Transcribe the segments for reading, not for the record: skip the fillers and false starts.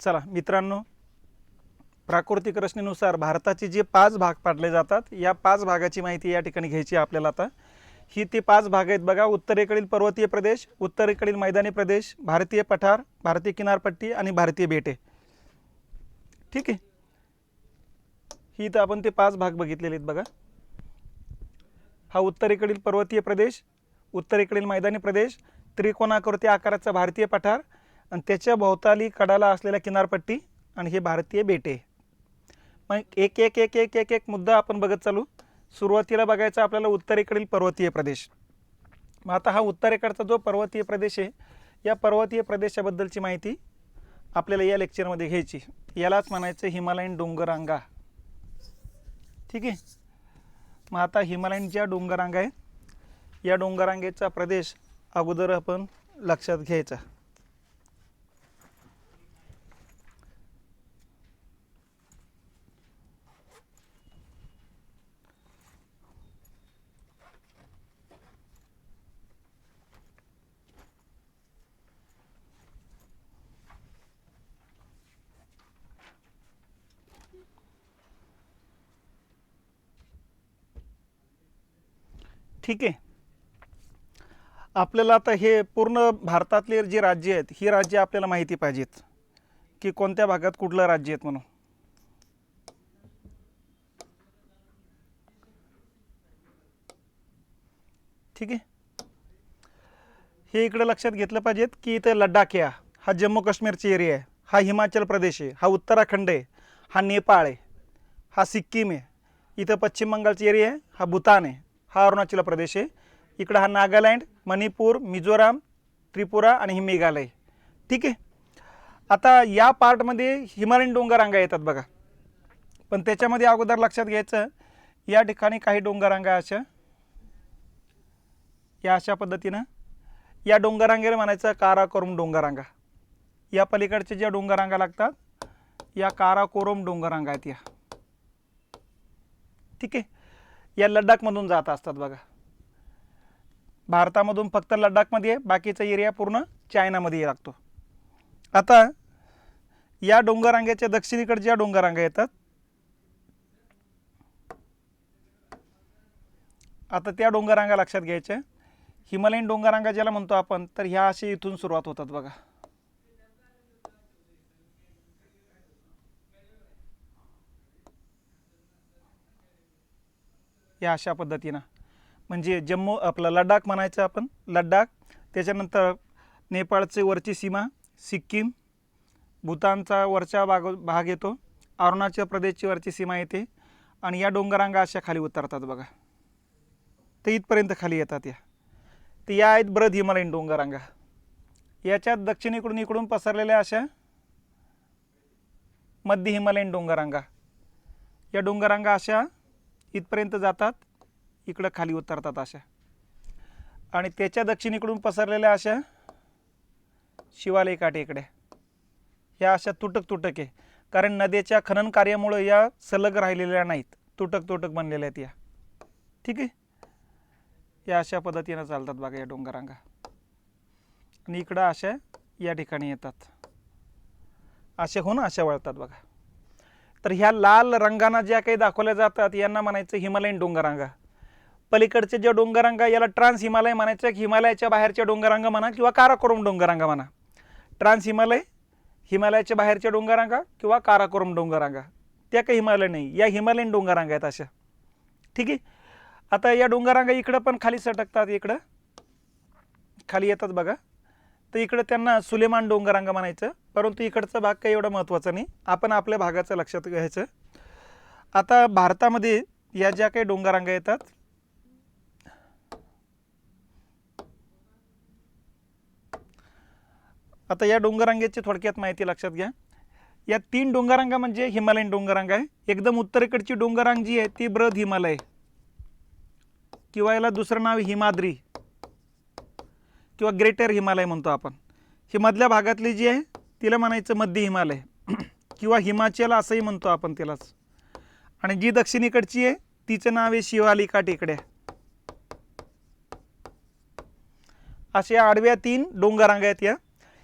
चला मित्रांनो, प्राकृतिक रचनेनुसार भारताचे जे 5 भाग पाडले जातात, या 5 भागाची माहिती या ठिकाणी घ्यायची आपल्याला। आता ही ते 5 भाग आहेत बघा। उत्तरेकडील पर्वतीय प्रदेश, उत्तरेकडील मैदानी प्रदेश, भारतीय पठार, भारतीय किनारपट्टी आणि भारतीय बेटे। ठीक आहे, ही तर आपण ते 5 भाग बघितलेले आहेत बघा। हा उत्तरेकडील पर्वतीय प्रदेश, उत्तरेकडील मैदानी प्रदेश, त्रिकोणाकृती आकाराचा भारतीय पठार आणि त्याच्या भोवताली कडाला असलेल्या किनारपट्टी आणि हे भारतीय बेटे। मग एक एक एक एक एक एक मुद्दा आपण बघत चालू। सुरुवातीला बघायचा आपल्याला उत्तरेकडील पर्वतीय प्रदेश। मग आता हा उत्तरेकडचा जो पर्वतीय प्रदेश आहे, या पर्वतीय प्रदेशाबद्दलची माहिती आपल्याला या लेक्चरमध्ये घ्यायची। यालाच म्हणायचं हिमालयन डोंगररांगा। ठीक आहे, मग आता हिमालयन ज्या डोंगररांगा आहे, या डोंगररांगेचा प्रदेश अगोदर आपण लक्षात घ्यायचा। ठीक आहे, आपल्याला आता हे पूर्ण भारतातले जे राज्य आहेत, ही राज्य आपल्याला माहिती पाहिजेत की कोणत्या भागात कुठलं राज्य आहेत म्हणून। ठीक आहे, हे इकडे लक्षात घेतलं पाहिजेत की इथे लडाख आहे, हा जम्मू काश्मीरची एरिया आहे, हा हिमाचल प्रदेश आहे, हा उत्तराखंड आहे, हा नेपाळ आहे, हा सिक्कीम आहे, इथं पश्चिम बंगालची एरिया आहे, हा भूतान आहे, हा अरुणाचल प्रदेश आहे, इकडे हा नागालँड, मणिपूर, मिझोराम, त्रिपुरा आणि ही मेघालय। ठीक आहे, आता या पार्टमध्ये हिमालयन डोंगररांगा येतात बघा। पण त्याच्यामध्ये अगोदर लक्षात घ्यायचं, या ठिकाणी काही डोंगररांगा अशा पद्धतीनं या डोंगररांगेला म्हणायचं काराकोरम डोंगररांगा। या पलीकडच्या ज्या डोंगररांगा लागतात, या काराकोरम डोंगररांगा आहेत या। ठीक आहे, या लडाखमधून जात असतात बघा। भारतामधून फक्त लडाखमध्ये आहे, बाकीचा एरिया पूर्ण चायनामध्ये लागतो। आता या डोंगररांगेच्या दक्षिणेकडे ज्या डोंगररांगा येतात, आता त्या डोंगररांगा लक्षात घ्यायच्या। हिमालयन डोंगररांगा ज्याला म्हणतो आपण, तर ह्या अशी इथून सुरुवात होतात बघा। या अशा पद्धतीनं, म्हणजे जम्मू आपला लडाख म्हणायचं आपण, लडाख, त्याच्यानंतर नेपाळची वरची सीमा, सिक्कीम, भूतानचा वरचा भाग येतो, अरुणाचल प्रदेशची वरची सीमा येते आणि या डोंगररांगा अशा खाली उतरतात बघा। ते इथपर्यंत खाली येतात या। तर या आहेत बृहद हिमालयन डोंगररांगा। याच्यात दक्षिणेकडून इकडून पसरलेल्या अशा मध्य हिमालयन डोंगररांगा। या डोंगररांगा अशा इथपर्यंत जातात, इकडं खाली उतरतात अशा। आणि त्याच्या दक्षिणेकडून पसरलेल्या अशा शिवालय काठेकड्या, ह्या अशा तुटक तुटक आहे, कारण नद्याच्या खनन कार्यामुळे या सलग राहिलेल्या नाहीत, तुटक तुटक बनलेल्या आहेत या। ठीक आहे, या अशा पद्धतीने चालतात बघा या डोंगररांगा। आणि इकडं अशा या ठिकाणी येतात, अशा होऊन अशा वळतात बघा। तर ह्या लाल रंगाने ज्या काही दाखवल्या जातात, यांना म्हणायचं हिमालयन डोंगररांगा। पलीकडचे जे डोंगररांगा याला ट्रान्स हिमालय म्हणायचं, हिमालयाच्या बाहेरच्या डोंगररांगा म्हणा किंवा काराकोरम डोंगररांगा म्हणा। ट्रान्स हिमालय, हिमालयाच्या बाहेरच्या डोंगररांगा किंवा काराकोरम डोंगररांगा, त्या काही हिमालय नाही, या हिमालयन डोंगररांगा आहेत अशा। ठीक आहे, आता या डोंगररांगा इकडं पण खाली सटकतात, इकडं खाली येतात बघा। तर इकडं त्यांना सुलेमान डोंगररांगा म्हणायचं, परंतु इकडचा भाग काही एवढा महत्त्वाचा नाही, आपण आपल्या भागाचं लक्षात घ्यायचं। आता भारतामध्ये या ज्या काही डोंगररांगा येतात, आता या डोंगररांगेची थोडक्यात माहिती लक्षात घ्या। या 3 डोंगररांगा म्हणजे हिमालयन डोंगररांगा आहे। एकदम उत्तरेकडची डोंगररांग जी आहे ती बृहद हिमालय, किंवा याला दुसरं नाव हिमाद्री किंवा ग्रेटर हिमालय म्हणतो आपण। ही मधल्या भागातली जी आहे तिला म्हणायचं मध्य हिमालय किंवा हिमाचल असंही म्हणतो आपण तिलाच। आणि जी दक्षिणेकडची आहे तिचं नाव आहे शिवालिका टेकड्या। अशा आडव्या 3 डोंगररांगा आहेत या।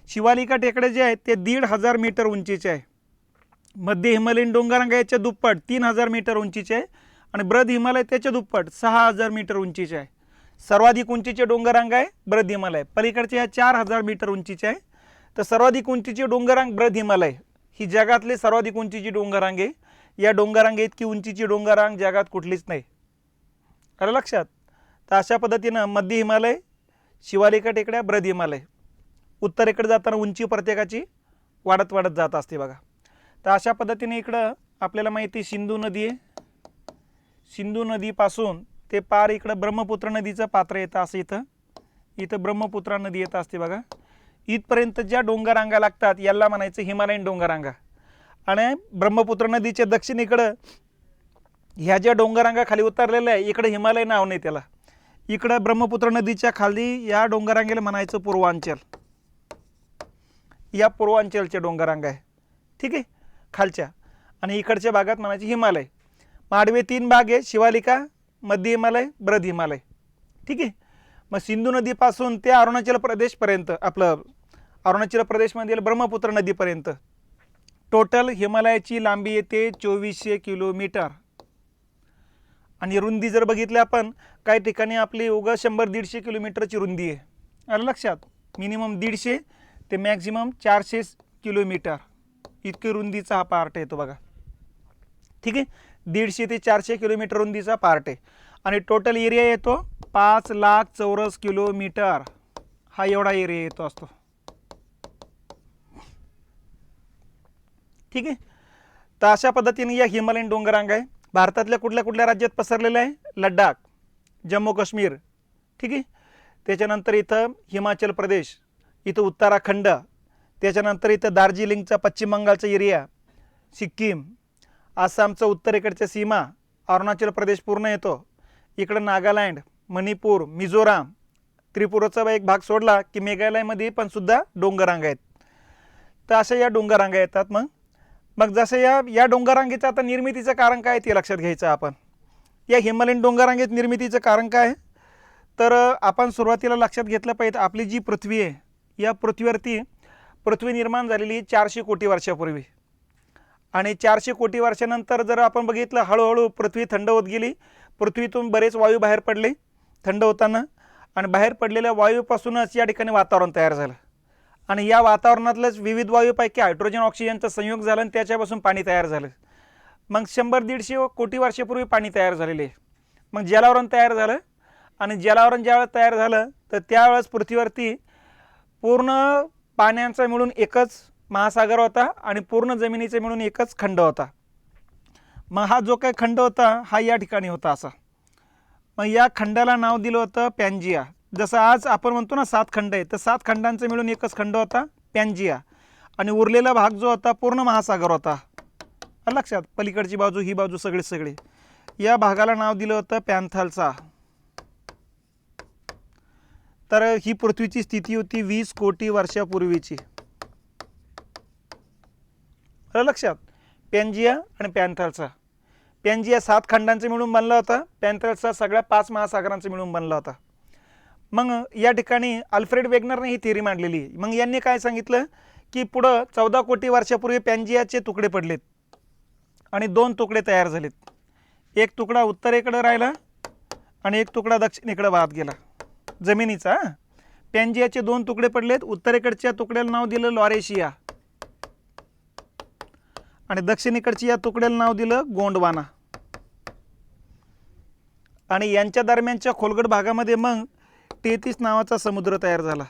शिवालिका टेकडे जे आहेत ते 1500 मीटर उंचीचे आहे. मध्य हिमालयीन डोंगररांगा याच्या दुप्पट 3000 मीटर उंचीचे आहे आणि बृहद हिमालय त्याच्या दुप्पट 6000 मीटर उंचीचे आहे. सर्वाधिक उंचीचे डोंगररांग आहे बृहद हिमालय, पलीकडचे ह्या 4000 मीटर उंचीचे आहे. तर सर्वाधिक उंचीचे डोंगररांग बृहद हिमालय ही जगातली सर्वाधिक उंचीची डोंगररांग आहे. या डोंगररांगे इतकी उंचीची डोंगररांग जगात कुठलीच नाही. आलं लक्षात? तर अशा पद्धतीनं मध्य हिमालय, शिवालिका टेकड्या, बृहद हिमालय, उत्तरेकडे जाताना उंची प्रत्येकाची वाढत वाढत जात असते बघा. तर अशा पद्धतीने इकडं आपल्याला माहिती सिंधू नदी आहे. सिंधू नदीपासून ते पार इकडं ब्रह्मपुत्र नदीचं पात्र येतं असं इथं ब्रह्मपुत्रा नदी येत असते बघा. इथपर्यंत ज्या डोंगररांगा लागतात याला म्हणायचं हिमालयीन डोंगररांगा. आणि ब्रह्मपुत्र नदीच्या दक्षिणेकडं ह्या ज्या डोंगररांगा खाली उतरलेल्या आहे इकडे हिमालय नाव नाही त्याला. इकडं ब्रह्मपुत्र नदीच्या खाली या डोंगररांगेला म्हणायचं पूर्वांचल. या पूर्वांचलच्या डोंगररांगा आहे, ठीक आहे, खालच्या. आणि इकडच्या भागात म्हणायचे हिमालय. आडवे 3 भाग आहे, शिवालिका, मध्य हिमालय, बृहद हिमालय, ठीक आहे. मग सिंधू नदीपासून ते अरुणाचल प्रदेशपर्यंत, आपलं अरुणाचल प्रदेशमधील ब्रह्मपुत्र नदीपर्यंत टोटल हिमालयाची लांबी येते 2400 किलोमीटर. आणि रुंदी जर बघितली आपण, काही ठिकाणी आपली उगा 100-150 किलोमीटरची रुंदी आहे. आलं लक्षात? मिनिमम 150 ते मॅक्झिमम 400 किलोमीटर इतकी रुंदीचा हा पार्ट येतो बघा, ठीक आहे. 150 ते 400 किलोमीटर रुंदीचा पार्ट आहे. आणि टोटल एरिया येतो 5 लाख चौरस किलोमीटर. हा एवढा एरिया येतो असतो, ठीक आहे. तर अशा पद्धतीने या हिमालयीन डोंगररांगा आहे. भारतातल्या कुठल्या कुठल्या राज्यात पसरलेलं आहे? लडाख, जम्मू काश्मीर, ठीक आहे. त्याच्यानंतर इथं हिमाचल प्रदेश, इथं उत्तराखंड, त्याच्यानंतर इथं दार्जिलिंगचा पश्चिम बंगालचा एरिया, सिक्कीम, आसामचं उत्तरेकडच्या सीमा, अरुणाचल प्रदेश पूर्ण येतो. इकडं नागालँड, मणिपूर, मिझोराम, त्रिपुराचा एक भाग सोडला की मेघालयमध्ये पण सुद्धा डोंगररांगा आहेत. तर अशा या डोंगररांगा येतात. मग जसं या डोंगररांगेचं आता निर्मितीचं कारण काय ते लक्षात घ्यायचं आपण. या हिमालयीन डोंगररांगेत निर्मितीचं कारण काय? तर आपण सुरुवातीला लक्षात घेतलं पाहिजे, आपली जी पृथ्वी आहे या पृथ्वीवरती पृथ्वी निर्माण झालेली 400 कोटी वर्षापूर्वी. आणि 400 कोटी वर्षानंतर जर आपण बघितलं, हळूहळू पृथ्वी थंड होत गेली. पृथ्वीतून बरेच वायू बाहेर पडले थंड होताना, आणि बाहेर पडलेल्या वायूपासूनच या ठिकाणी वातावरण तयार झालं. आणि या वातावरणातलंच विविध वायूपैकी हायड्रोजन ऑक्सिजनचा संयोग झाला आणि त्याच्यापासून पाणी तयार झालं. मग 100-150 कोटी वर्षापूर्वी पाणी तयार झालेले. मग जलावरण तयार झालं. आणि जलावरण ज्यावेळेस तयार झालं तर त्यावेळेस पृथ्वीवरती पूर्ण पाण्याचा मिळून एकच महासागर होता आणि पूर्ण जमिनीचा मिळून एकच खंड होता. मग हा जो काही खंड होता हा या ठिकाणी होता असा. मग या खंडाला नाव दिलं होतं पॅन्जिया. जसं आज आपण म्हणतो ना 7 खंड आहे, तर 7 खंडांचं मिळून एकच खंड होता पॅन्जिया. आणि उरलेला भाग जो होता पूर्ण महासागर होता. लक्षात? पलीकडची बाजू, ही बाजू, सगळे या भागाला नाव दिलं होतं पॅन्थालसा. तर ही पृथ्वीची स्थिती होती 20 कोटी वर्षापूर्वीची. लक्षात? पॅन्जिया आणि पॅन्थालसा. पॅन्जिया 7 खंडांचं मिळून बनला होता, पॅन्थालसा सगळ्या 5 महासागरांचं मिळून बनला होता. मग या ठिकाणी अल्फ्रेड वेगनरने ही थिअरी मांडलेली. मग यांनी काय सांगितलं की पुढं 14 कोटी वर्षापूर्वी पॅन्जियाचे तुकडे पडलेत आणि 2 तुकडे तयार झालेत. एक तुकडा उत्तरेकडे राहिला आणि एक तुकडा दक्षिणेकडे वाहत गेला जमिनीचा. पॅन्जियाचे 2 तुकडे पडलेत. उत्तरेकडच्या तुकड्याला नाव दिलं लॉरेशिया आणि दक्षिणेकडची या तुकड्याला नाव दिलं गोंडवाना. आणि यांच्या दरम्यानच्या खोलगट भागामध्ये मग 33 नावाचा समुद्र तयार झाला.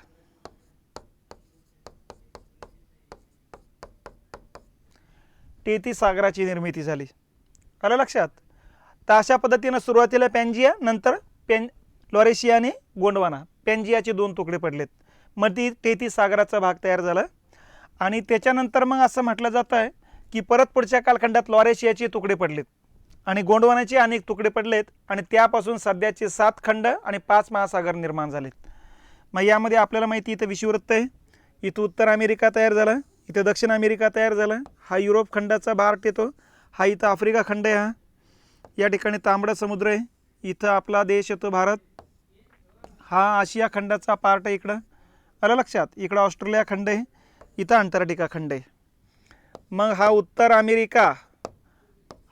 33 सागराची निर्मिती झाली. आलं लक्षात? तर अशा पद्धतीनं सुरुवातीला पॅन्जिया, नंतर लॉरेशिया आणि गोंडवाना. पॅन्जियाचे 2 तुकडे पडलेत. मग ती 33 सागराचा भाग तयार झाला. आणि त्याच्यानंतर मग असं म्हटलं जातं आहे की परत पुढच्या कालखंडात लॉरेशियाचे तुकडे पडलेत आणि गोंडवानाचे अनेक तुकडे पडलेत. आणि त्यापासून सध्याचे 7 खंड आणि 5 महासागर निर्माण झालेत. मग यामध्ये आपल्याला माहिती इथं विषुववृत्त आहे. इथं उत्तर अमेरिका तयार झाला, इथं दक्षिण अमेरिका तयार झाला. हा युरोप खंडाचा पार्ट येतो. हा इथं आफ्रिका खंड आहे. हा या ठिकाणी तांबडा समुद्र आहे. इथं आपला देश येतो भारत. हा आशिया खंडाचा पार्ट आहे इकडं. आलं लक्षात. इकडं ऑस्ट्रेलिया खंड आहे, इथं अंटार्क्टिका खंड आहे. मग हा उत्तर अमेरिका,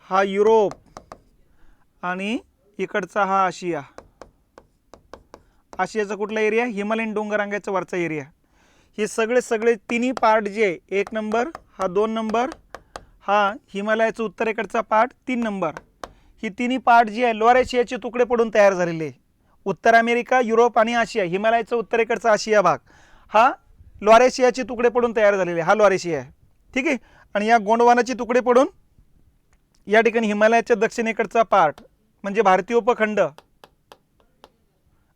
हा युरोप आणि इकडचा हा आशिया. आशियाचा कुठला एरिया? हिमालयन डोंगररांगाचा वरचा एरिया. हे सगळे तिन्ही पार्ट जे आहे, 1 नंबर, हा 2 नंबर, हा हिमालयाचा उत्तरेकडचा पार्ट 3 नंबर, ही तिन्ही पार्ट जी आहे लोअर एशियाचे तुकडे पडून तयार झालेले आहे. उत्तर अमेरिका, युरोप आणि आशिया, हिमालयाचा उत्तरेकडचा आशिया भाग हा लोअर एशियाचे तुकडे पडून तयार झालेले, हा लोअर एशिया आहे. ठीक आहे. आणि या गोंडवानाचे तुकडे पडून या ठिकाणी हिमालयाच्या दक्षिणेकडचा पार्ट म्हणजे भारतीय उपखंड.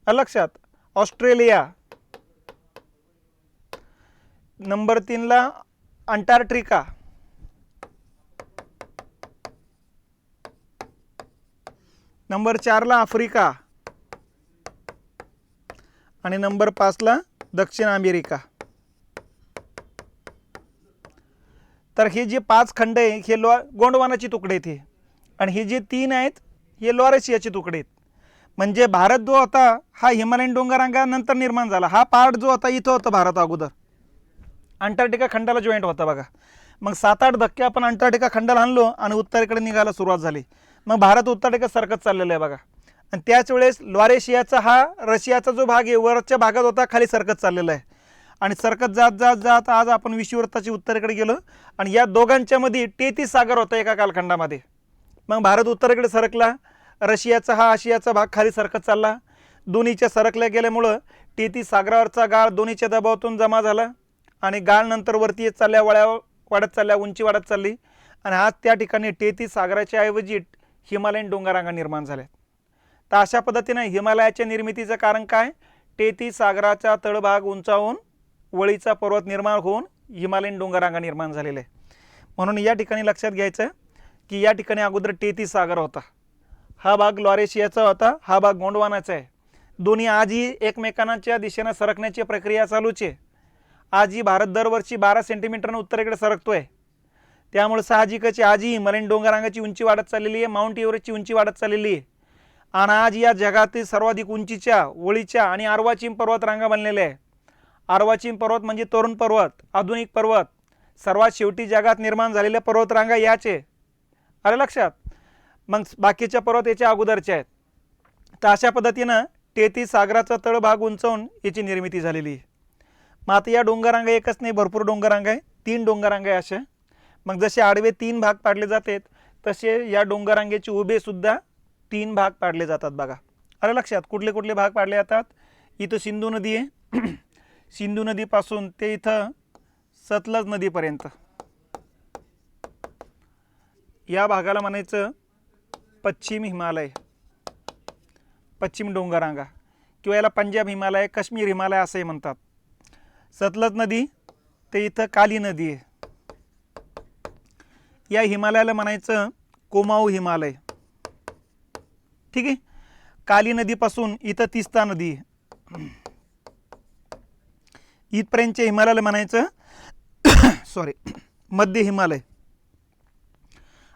लक्षात. ऑस्ट्रेलिया, नंबर 3 ला अंटार्क्टिका, नंबर 4 ला आफ्रिका आणि नंबर 5 ला दक्षिण अमेरिका. तर हे जे 5 खंड आहे हे गोंडवानाचे तुकडे आहेत आणि हे जे 3 आहेत हे लोअर एशियाचे तुकडे आहेत. म्हणजे भारत जो होता हा हिमालयन डोंगररांगा नंतर निर्माण झाला. हा पार्ट जो होता इथं होता भारत अगोदर, अंटार्क्टिका खंडाला जॉईंट होता बघा. मग 7-8 धक्के आपण अंटार्क्टिका खंडाला आणलो आणि उत्तरेकडे निघायला सुरुवात झाली. मग भारत उत्तरेकडे सरकत चाललेला आहे बघा. आणि त्याच वेळेस लोअर एशियाचा हा रशियाचा जो भाग आहे वरच्या भागात होता, खाली सरकत चाललेला आहे. आणि सरकत जात जात जात आज आपण विषुववृत्ताच्या उत्तरेकडे गेलो आणि या दोघांच्या मध्ये 33 सागर होता एका कालखंडामध्ये. मग भारत उत्तरेकडे सरकला, रशियाचा हा आशियाचा भाग खाली सरकत चालला. दोन्हीच्या सरकल्या गेल्यामुळं 33 सागरावरचा गाळ दोन्हीच्या दबावातून जमा झाला आणि गाळ नंतर वरती येत चालल्या, वाढत चालल्या, उंची वाढत चालली आणि आज त्या ठिकाणी 33 सागराच्या ऐवजी हिमालयन डोंगररांगा निर्माण झाल्या. तर अशा पद्धतीने हिमालयाच्या निर्मितीचं कारण काय? 33 सागराचा तळभाग उंचावून वळीचा पर्वत निर्माण होऊन हिमालयन डोंगररांगा निर्माण झालेले आहे. म्हणून या ठिकाणी लक्षात घ्यायचं की या ठिकाणी अगोदर 33 सागर होता. हा भाग लोअर एशियाचा होता, हा भाग गोंडवानाचा आहे. दोन्ही आजही एकमेकांच्या दिशेने सरकण्याची प्रक्रिया चालूच आहे. आजही भारत दरवर्षी 12 सेंटीमीटरनं उत्तरेकडे सरकतोय. त्यामुळे साहजिकच आजही हिमालयन डोंगररांगाची उंची वाढत चाललेली आहे, माउंट एव्हरेस्टची उंची वाढत चाललेली आहे. आणि आज या जगातील सर्वाधिक उंचीच्या, वळीच्या आणि अर्वाचीन पर्वतरांगा बनलेल्या आहे. अर्वाचीन पर्वत म्हणजे तरुण पर्वत, आधुनिक पर्वत, सर्वात शेवटी जगात निर्माण झालेल्या पर्वतरांगा याचे. आलं लक्षात. मग बाकीच्या पर्वत याच्या अगोदरच्या आहेत. तर अशा पद्धतीनं 33 सागराचा तळभाग उंचावून याची निर्मिती झालेली आहे. मग आता या डोंगररांगा एकच नाही, भरपूर डोंगररांगा आहे, 3 डोंगररांगा आहे अशा. मग जसे आडवे 3 भाग पाडले जातात तसे या डोंगररांगेचे उभे सुद्धा 3 भाग पाडले जातात बघा. आलं लक्षात. कुठले कुठले भाग पाडले जातात? इथं सिंधू नदी आहे, सिंधू नदीपासून ते इथं सतलज नदीपर्यंत या भागाला म्हणायचं पश्चिम हिमालय, पश्चिम डोंगररांगा किंवा याला पंजाब हिमालय, काश्मीर हिमालय असंही म्हणतात. सतलज नदी ते इथं काली नदी आहे. या हिमालयाला म्हणायचं कोमाऊ हिमालय. ठीक आहे. काली नदीपासून इथं तिस्ता नदी आहे. इथपर्यंतच्या हिमालयाला म्हणायचं मध्य हिमालय.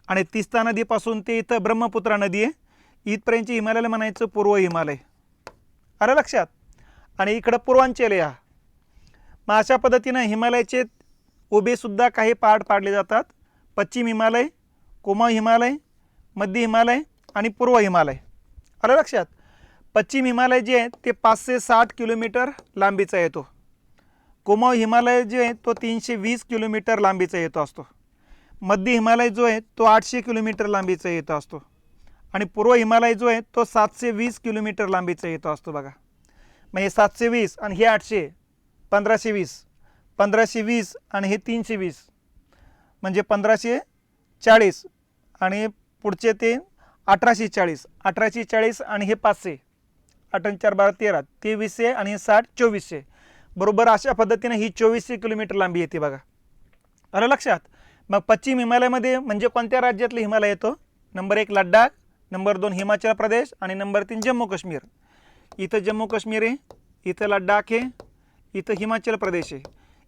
आणि तिस्ता नदीपासून ते इथं ब्रह्मपुत्रा नदी आहे, इथपर्यंतच्या हिमालयाला म्हणायचं पूर्व हिमालय. आलं लक्षात. आणि इकडं पूर्वांचल आहे. मग अशा पद्धतीनं हिमालयाचे उभे सुद्धा काही पार्ट पाडले जातात. पश्चिम हिमालय, कोमाऊ हिमालय, मध्य हिमालय आणि पूर्व हिमालय. आलं लक्षात. पश्चिम हिमालय जे आहे ते 560 किलोमीटर लांबीचा येतो. कोमाऊ हिमालय जो आहे तो 320 किलोमीटर लांबीचा येतो असतो. मध्य हिमालय जो आहे तो 800 किलोमीटर लांबीचा येतो असतो. आणि पूर्व हिमालय जो आहे तो 720 किलोमीटर लांबीचा येतो असतो बघा. मग हे 720 आणि हे 800, 1520, 1520 आणि हे 320 म्हणजे 1540 आणि पुढचे ते 1840, 1840 आणि हे 500, 8 4 12 13, 2300 आणि हे 60, 2400 बरोबर. अशा पद्धतीने ही 2400 किलोमीटर लांबी येते बघा. आलं लक्षात. मग पश्चिम हिमालयामध्ये म्हणजे कोणत्या राज्यातलं हिमालय येतो? नंबर 1 लडाख, नंबर 2 हिमाचल प्रदेश आणि नंबर 3 जम्मू काश्मीर. इथं जम्मू काश्मीर आहे, इथं लडाख आहे, इथं हिमाचल प्रदेश आहे.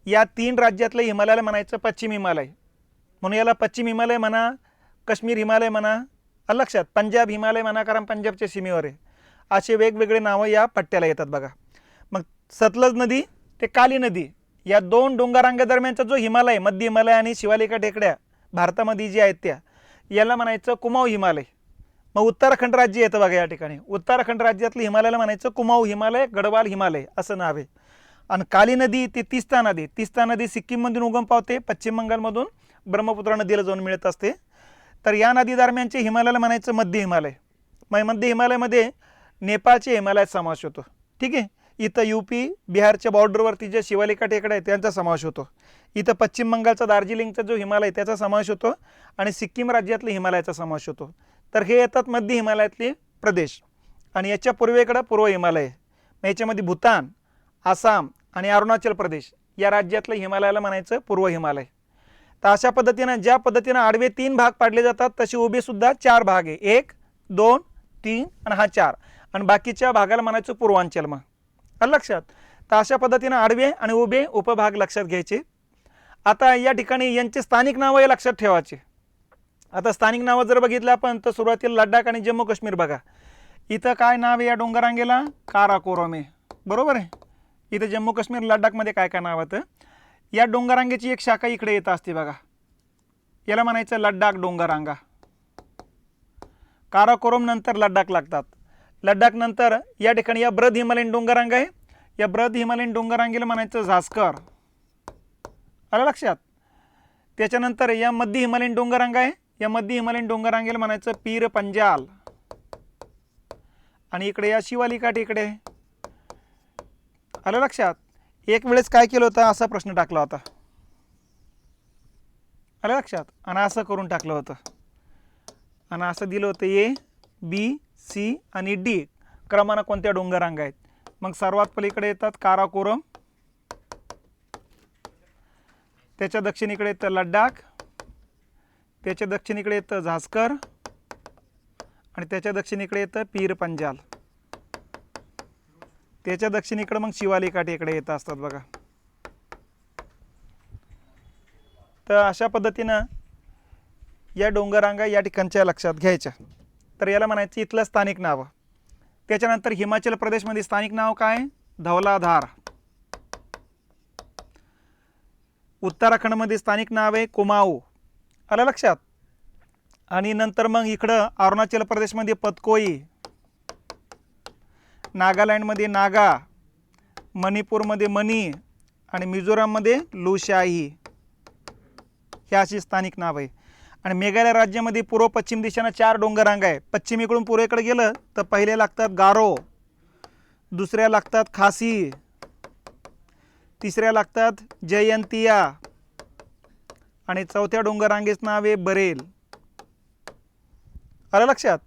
या 3 राज्यातलं हिमालयाला म्हणायचं पश्चिम हिमालय. म्हणून याला पश्चिम हिमालय म्हणा, काश्मीर हिमालय म्हणा. आलं लक्षात. पंजाब हिमालय म्हणा कारण पंजाबच्या सीमेवर आहे. असे वेगवेगळे नावं या पट्ट्याला येतात बघा. मग सतलज नदी ते काली नदी, या दोन डोंगररांगेदरम्यानचा जो हिमालय, मध्य हिमालय आणि शिवालिका टेकड्या भारतामध्ये जी आहेत त्या, याला म्हणायचं कुमाऊ हिमालय. मग उत्तराखंड राज्य येतं बघा या ठिकाणी. उत्तराखंड राज्यातलं हिमालयाला म्हणायचं कुमाऊ हिमालय, गढवाल हिमालय असं नाव आहे. आणि काली नदी ती तीस्ता नदी, तीस्ता नदी सिक्कीममधून उगम पावते, पश्चिम बंगालमधून ब्रह्मपुत्रा नदीला जाऊन मिळत असते. तर या नदी दरम्यानचे हिमालयाला म्हणायचं मध्य हिमालय. मग मध्य हिमालयामध्ये नेपाळचे हिमालयात समावेश होतो. ठीक आहे. इथं यूपी बिहारच्या बॉर्डरवरती जे शिवालिका टेकड्या आहेत त्यांचा समावेश होतो. इथं पश्चिम बंगालचा दार्जिलिंगचा जो हिमालय त्याचा समावेश होतो आणि सिक्कीम राज्यातल्या हिमालयाचा समावेश होतो. तर हे येतात मध्य हिमालयातले प्रदेश. आणि याच्या पूर्वेकडं पूर्व हिमालय. मग याच्यामध्ये भूतान, आसाम आणि अरुणाचल प्रदेश या राज्यातलं हिमालयाला म्हणायचं पूर्व हिमालय. तर अशा पद्धतीनं ज्या पद्धतीनं आडवे 3 भाग पाडले जातात तसे उभे सुद्धा 4 भाग आहे. 1, 2, 3 आणि हा 4. आणि बाकीच्या भागाला म्हणायचं पूर्वांचल. मग आलं लक्षात. तर अशा पद्धतीनं आडवे आणि उभे उपभाग लक्षात घ्यायचे. आता या ठिकाणी यांचे स्थानिक नावं हे लक्षात ठेवायचे. आता स्थानिक नावं जर बघितलं आपण तर सुरुवातीला लडाख आणि जम्मू काश्मीर बघा. इथं काय नाव आहे या डोंगररांगेला? काराकोरम आहे. बरोबर आहे. इथं जम्मू काश्मीर लडाखमध्ये काय काय नाव होतं? या डोंगररांगेची एक शाखा इकडे येत असते बघा, याला म्हणायचं लडाख डोंगररांगा. काराकोरम नंतर लडाख लागतात. लडाख नंतर या ठिकाणी या बृहद हिमालयन डोंगररांगा आहे. या बृहद हिमालयन डोंगररांगेला म्हणायचं झास्कर. आलं लक्षात. त्याच्यानंतर या मध्य हिमालयन डोंगररांगा आहे. या मध्य हिमालयन डोंगररांगेला म्हणायचं पीर पंजाल. आणि इकडे या शिवालिका टेकडे. आलं लक्षात. एक वेळेस काय केलं होतं, असा प्रश्न टाकला होता. आलं लक्षात. आणि असं करून टाकलं होतं आणि असं दिलं होतं ए, बी, सी आणि डी क्रमानं कोणत्या डोंगररांगा आहेत. मग सर्वात पलीकडे येतात काराकोरम, त्याच्या दक्षिणेकडे येतं लडाख, त्याच्या दक्षिणेकडे येतं झास्कर आणि त्याच्या दक्षिणेकडे येतं पीर पंजाल. त्याच्या दक्षिणेकडे मग शिवालिका टेकडे येत असतात बघा. तर अशा पद्धतीनं या डोंगररांगा या ठिकाणच्या लक्षात घ्यायच्या. तर याला म्हणायचं इथलं स्थानिक नाव. त्याच्यानंतर हिमाचल प्रदेशमध्ये स्थानिक नाव काय? धौलाधार. उत्तराखंडमध्ये स्थानिक नाव आहे कुमाऊ. आलं लक्षात. आणि नंतर मग इकडं अरुणाचल प्रदेशमध्ये पतकोई, नागालँडमध्ये नागा, मणिपूरमध्ये मणी आणि मिझोराममध्ये लुशाई. हे अशी स्थानिक नाव आहे. आणि मेघालय राज्यामध्ये पूर्व पश्चिम दिशेनं 4 डोंगररांगा आहे. पश्चिमेकडून पूर्वेकडे गेलं तर पहिले लागतात गारो, दुसऱ्या लागतात खासी, तिसऱ्या लागतात जयंतिया आणि चौथ्या डोंगररांगेचं नाव आहे बरेल. आलं लक्षात.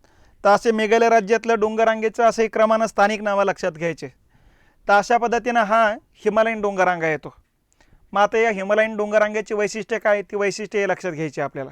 तर असे मेघालय राज्यातल्या डोंगररांगेचं असे क्रमानं स्थानिक नावं लक्षात घ्यायचे. तर अशा पद्धतीनं हा हिमालयन डोंगररांगा येतो. मग आता या हिमालयन डोंगररांगेची वैशिष्ट्य काय, ती वैशिष्ट्ये लक्षात घ्यायची आपल्याला.